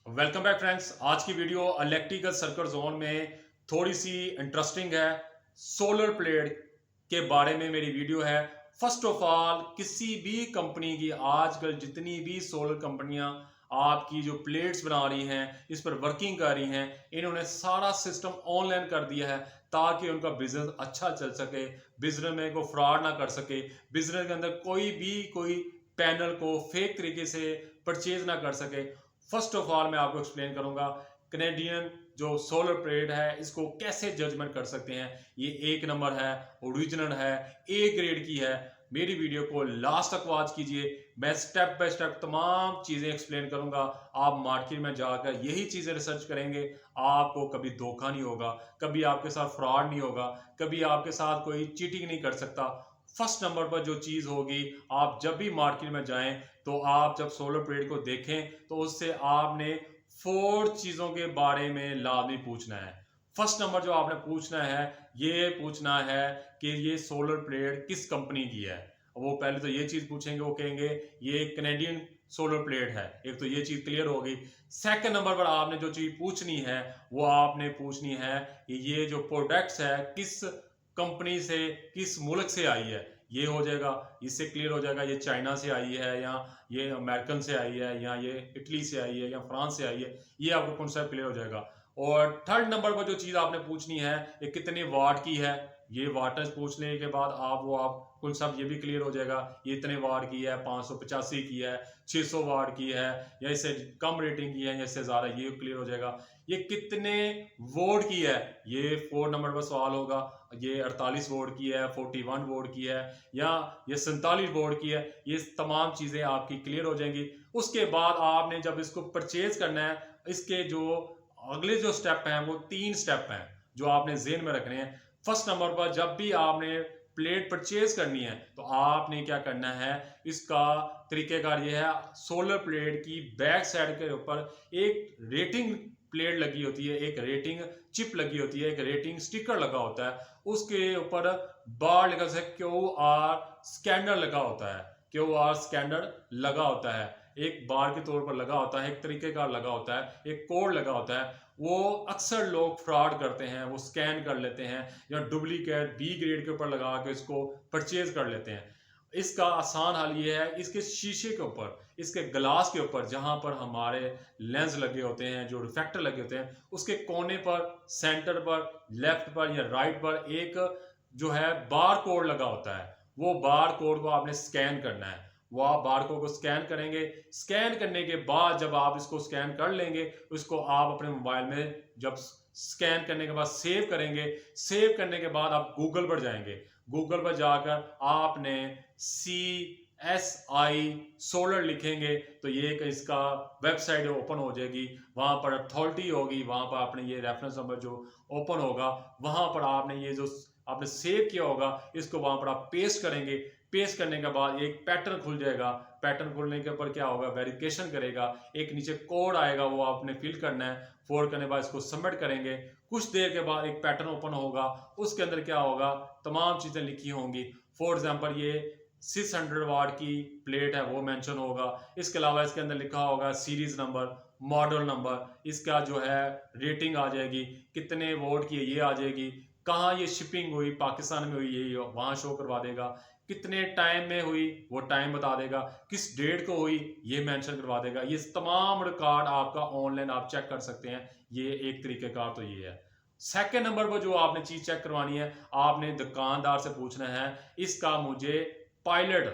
Welcome back friends. आज की video electrical circuit zone में थोड़ी सी इंटरेस्टिंग है। सोलर प्लेट के बारे में मेरी वीडियो है। फर्स्ट ऑफ ऑल, किसी भी कंपनी की आजकल जितनी भी सोलर कंपनियां आपकी जो प्लेट्स बना रही हैं, इस पर वर्किंग कर रही हैं, इन्होंने सारा सिस्टम ऑनलाइन कर दिया है ताकि उनका बिजनेस अच्छा चल सके, बिजनेस में कोई फ्रॉड ना कर सके, बिजनेस के अंदर कोई पैनल को फेक तरीके से परचेज ना कर सके। फर्स्ट ऑफ ऑल मैं आपको एक्सप्लेन करूंगा कैनेडियन जो सोलर प्लेट है इसको कैसे जजमेंट कर सकते हैं। ये एक नंबर है, ओरिजिनल है, ए ग्रेड की है। मेरी वीडियो को लास्ट तक वॉच कीजिए। मैं स्टेप बाय स्टेप तमाम चीजें एक्सप्लेन करूंगा। आप मार्केट में जाकर यही चीजें रिसर्च करेंगे, आपको कभी धोखा नहीं होगा, कभी आपके साथ फ्रॉड नहीं होगा, कभी आपके साथ कोई चीटिंग नहीं कर सकता। फर्स्ट नंबर पर जो चीज होगी, आप जब भी मार्केट में जाएं तो आप जब सोलर प्लेट को देखें तो उससे आपने 4 चीजों के बारे में लाजमी पूछना है। फर्स्ट नंबर जो आपने पूछना है, ये पूछना है कि ये सोलर प्लेट किस कंपनी की है। वो पहले तो ये चीज पूछेंगे, वो कहेंगे ये कैनेडियन सोलर प्लेट है। एक तो ये चीज क्लियर होगी। सेकंड नंबर पर आपने जो चीज पूछनी है वो आपने पूछनी है कि ये जो प्रोडक्ट्स है किस कंपनी से, किस मुल्क से आई है। ये हो जाएगा, इससे क्लियर हो जाएगा ये चाइना से आई है या ये अमेरिकन से आई है या ये इटली से आई है या फ्रांस से आई है। ये आपको कॉन्सेप्ट क्लियर हो जाएगा। और थर्ड नंबर पर जो चीज़ आपने पूछनी है, ये कितने वाट की है। ये वाटेज पूछने के बाद आप कॉन्सेप्ट ये भी क्लियर हो जाएगा, ये इतने वाट की है, 585 की है, 600 वाट की है, या इससे कम रेटिंग की है या इससे ज़्यादा, ये क्लियर हो जाएगा। ये कितने वोल्ट की है, ये 4 नंबर पर सवाल होगा। ये 48 वोल्ट की है, 41 वोल्ट की है, या ये 47 वोल्ट की है। ये तमाम चीज़ें आपकी क्लियर हो जाएंगी। उसके बाद आपने जब इसको परचेज करना है, इसके जो अगले जो स्टेप हैं वो 3 स्टेप हैं जो आपने जेन में रखने हैं। फर्स्ट नंबर पर जब भी आपने प्लेट परचेज करनी है तो आपने क्या करना है, इसका तरीकेकार ये है, सोलर प्लेट की बैक साइड के ऊपर एक रेटिंग प्लेट लगी होती है, एक रेटिंग चिप लगी होती है, एक रेटिंग स्टिकर लगा होता है। उसके ऊपर बार लिखा है QR स्कैनर लगा होता है, QR स्कैनर लगा होता है। एक बार के तौर पर लगा होता है, एक तरीके का लगा होता है, एक कोड लगा होता है। वो अक्सर लोग फ्रॉड करते हैं, वो स्कैन कर लेते हैं या डुप्लीकेट B ग्रेड के ऊपर लगा के इसको परचेज कर लेते हैं। इसका आसान हल ये है, इसके शीशे के ऊपर, इसके ग्लास के ऊपर जहां पर हमारे लेंस लगे होते हैं, जो रिफ्लेक्टर लगे होते हैं, उसके कोने पर, सेंटर पर, लेफ्ट पर या राइट पर एक जो है बार कोड लगा होता है। वो बार कोड को आपने स्कैन करना है। वो आप बार कोड को स्कैन करेंगे। स्कैन करने के बाद जब आप इसको स्कैन कर लेंगे, उसको आप अपने मोबाइल में जब स्कैन करने के बाद सेव करेंगे। सेव करने के बाद आप गूगल पर जाएंगे। गूगल पर जाकर आपने CSI सोलर लिखेंगे तो ये एक इसका वेबसाइट ओपन हो जाएगी। वहां पर अथॉरिटी होगी, वहां पर आपने ये रेफरेंस नंबर जो ओपन होगा, वहां पर आपने ये जो आपने सेव किया होगा इसको वहां पर आप पेस्ट करेंगे। पेस्ट करने के बाद एक पैटर्न खुल जाएगा। पैटर्न खुलने के ऊपर क्या होगा, वेरिफिकेशन करेगा, एक नीचे कोड आएगा, वो आपने फिल करना है। फोल्ड करने के बाद इसको सबमिट करेंगे। कुछ देर के बाद एक पैटर्न ओपन होगा, उसके अंदर क्या होगा, तमाम चीजें लिखी होंगी। फॉर एग्जाम्पल ये 600 वाट की प्लेट है वो मेंशन होगा। इसके अलावा इसके अंदर लिखा होगा सीरीज नंबर, मॉडल नंबर, इसका जो है रेटिंग आ जाएगी, कितने वोल्ट की है ये आ जाएगी, कहाँ ये शिपिंग हुई, पाकिस्तान में हुई ये वहां शो करवा देगा, कितने टाइम में हुई वो टाइम बता देगा, किस डेट को हुई ये मेंशन करवा देगा। ये तमाम रिकॉर्ड आपका ऑनलाइन आप चेक कर सकते हैं। ये एक तरीके का तो ये है। सेकंड नंबर पर जो आपने चीज चेक करवानी है, आपने दुकानदार से पूछना है इसका मुझे पायलट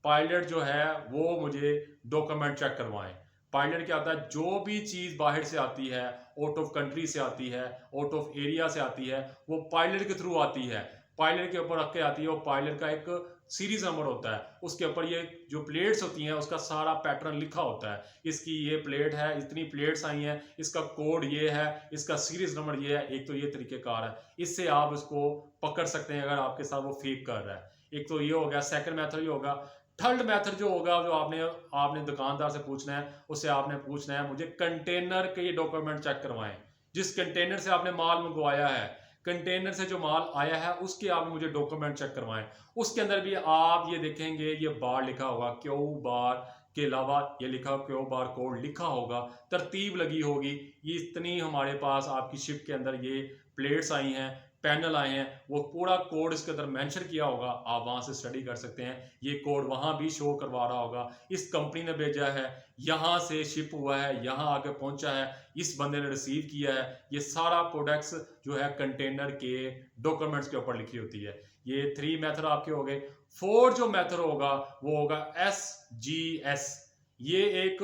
पायलट जो है वो मुझे डॉक्यूमेंट चेक करवाएं। पायलट क्या होता है, जो भी चीज बाहर से आती है, आउट ऑफ कंट्री से आती है, आउट ऑफ एरिया से आती है, वो पायलट के थ्रू आती है। पायलट के ऊपर रख के आती है। वो पायलट का एक सीरीज नंबर होता है, उसके ऊपर ये जो प्लेट्स होती हैं उसका सारा पैटर्न लिखा होता है। इसकी ये प्लेट है, इतनी प्लेट्स आई हैं, इसका कोड ये है, इसका सीरीज नंबर ये है। एक तो ये तरीकेकार है, इससे आप इसको पकड़ सकते हैं अगर आपके साथ वो फेक कर रहा है। एक तो ये हो गया, सेकंड मेथड ये होगा। थर्ड मेथड जो होगा, जो आपने आपने दुकानदार से पूछना है, उससे आपने पूछना है मुझे कंटेनर के ये डॉक्यूमेंट चेक करवाएं। जिस कंटेनर से आपने माल मंगवाया है, कंटेनर से जो माल आया है उसके आप मुझे डॉक्यूमेंट चेक करवाएं। उसके अंदर भी आप ये देखेंगे, ये बार लिखा होगा, क्यू बार के अलावा ये लिखा क्यू बार कोड लिखा होगा, तरतीब लगी होगी। ये इतनी हमारे पास आपकी शिप के अंदर ये प्लेट्स आई हैं, पैनल आए हैं, वो पूरा कोड इसके अंदर मेंशन किया होगा। आप वहां से स्टडी कर सकते हैं। ये कोड वहां भी शो करवा रहा होगा, इस कंपनी ने भेजा है, यहाँ से शिप हुआ है, यहाँ आगे पहुंचा है, इस बंदे ने रिसीव किया है। ये सारा प्रोडक्ट्स जो है कंटेनर के डॉक्यूमेंट्स के ऊपर लिखी होती है। ये 3 मेथड आपके हो गए। 4 जो मेथड होगा वो होगा SGS। ये एक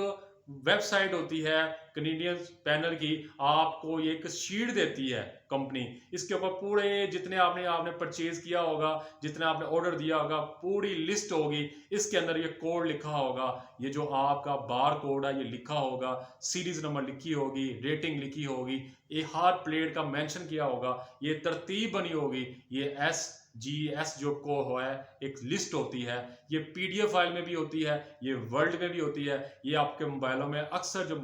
वेबसाइट होती है कैनेडियन पैनल की, आपको ये एक शीट देती है कंपनी। इसके ऊपर पूरे जितने आपने परचेज किया होगा, जितने आपने ऑर्डर दिया होगा, पूरी लिस्ट होगी। इसके अंदर ये कोड लिखा होगा, ये जो आपका बार कोड है ये लिखा होगा, सीरीज नंबर लिखी होगी, रेटिंग लिखी होगी, ये हर प्लेट का मेंशन किया होगा, ये तरतीब बनी होगी। ये SGS जो को है एक लिस्ट होती है, ये PDF फाइल में भी होती है, ये वर्ल्ड में भी होती है। ये आपके मोबाइलों में अक्सर जो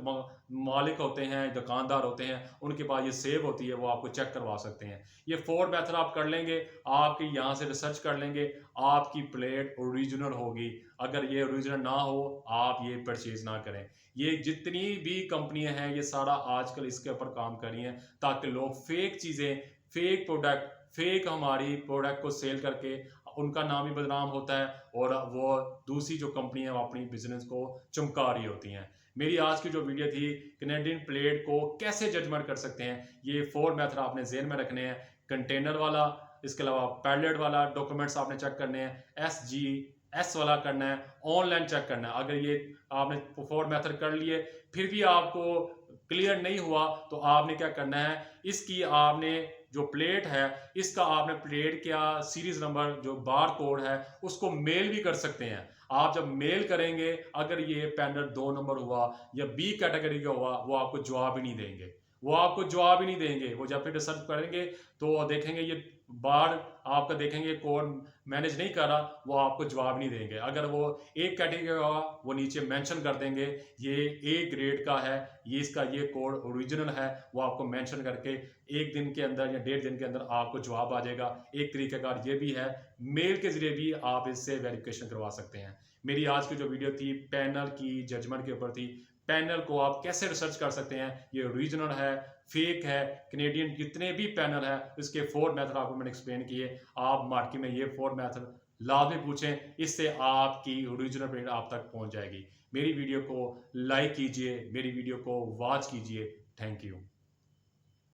मालिक होते हैं, दुकानदार होते हैं, उनके पास ये सेव होती है, वो आपको चेक करवा सकते हैं। ये 4 मेथड आप कर लेंगे, आपके यहाँ से रिसर्च कर लेंगे, आपकी प्लेट ओरिजिनल होगी। अगर ये ओरिजिनल ना हो, आप ये परचेज ना करें। ये जितनी भी कंपनियां हैं ये सारा आजकल इसके ऊपर काम कर रही हैं, ताकि लोग फेक चीज़ें, फेक प्रोडक्ट, फेक हमारी प्रोडक्ट को सेल करके उनका नाम ही बदनाम होता है, और वो दूसरी जो कंपनी है वो अपनी बिजनेस को चमका रही होती हैं। मेरी आज की जो वीडियो थी, कैनेडियन प्लेट को कैसे जजमेंट कर सकते हैं, ये 4 मेथड आपने जेहन में रखने हैं। कंटेनर वाला, इसके अलावा पैलेट वाला डॉक्यूमेंट्स आपने चेक करने हैं, SGS वाला करना है, ऑनलाइन चेक करना है। अगर ये आपने 4 मेथड कर लिए फिर भी आपको क्लियर नहीं हुआ, तो आपने क्या करना है, इसकी आपने जो प्लेट है, इसका आपने प्लेट का सीरीज नंबर जो बार कोड है उसको मेल भी कर सकते हैं। आप जब मेल करेंगे, अगर ये पैनल 2 नंबर हुआ या B कैटेगरी का हुआ, वो आपको जवाब ही नहीं देंगे, वो आपको जवाब ही नहीं देंगे। वो जब फिर रिसर्च करेंगे तो देखेंगे ये बार आपका, देखेंगे कोड मैनेज नहीं कर रहा, वो आपको जवाब नहीं देंगे। अगर वो एक कैटेगरी का होगा, वो नीचे मेंशन कर देंगे ये A ग्रेड का है, ये इसका ये कोड ओरिजिनल है, वो आपको मेंशन करके 1 दिन के अंदर या 1.5 दिन के अंदर आपको जवाब आ जाएगा। एक तरीक़ेकार ये भी है, मेल के जरिए भी आप इससे वेरिफिकेशन करवा सकते हैं। मेरी आज की जो वीडियो थी पैनल की जजमेंट के ऊपर थी। पैनल को आप कैसे रिसर्च कर सकते हैं, ये ओरिजिनल है, फेक है, कैनेडियन जितने भी पैनल है इसके 4 मेथड आपको मैंने एक्सप्लेन किए। आप मार्केट में ये 4 मेथड लाजमी पूछें, इससे आपकी ओरिजिनल प्लेट आप तक पहुंच जाएगी। मेरी वीडियो को लाइक कीजिए, मेरी वीडियो को वॉच कीजिए। Thank you.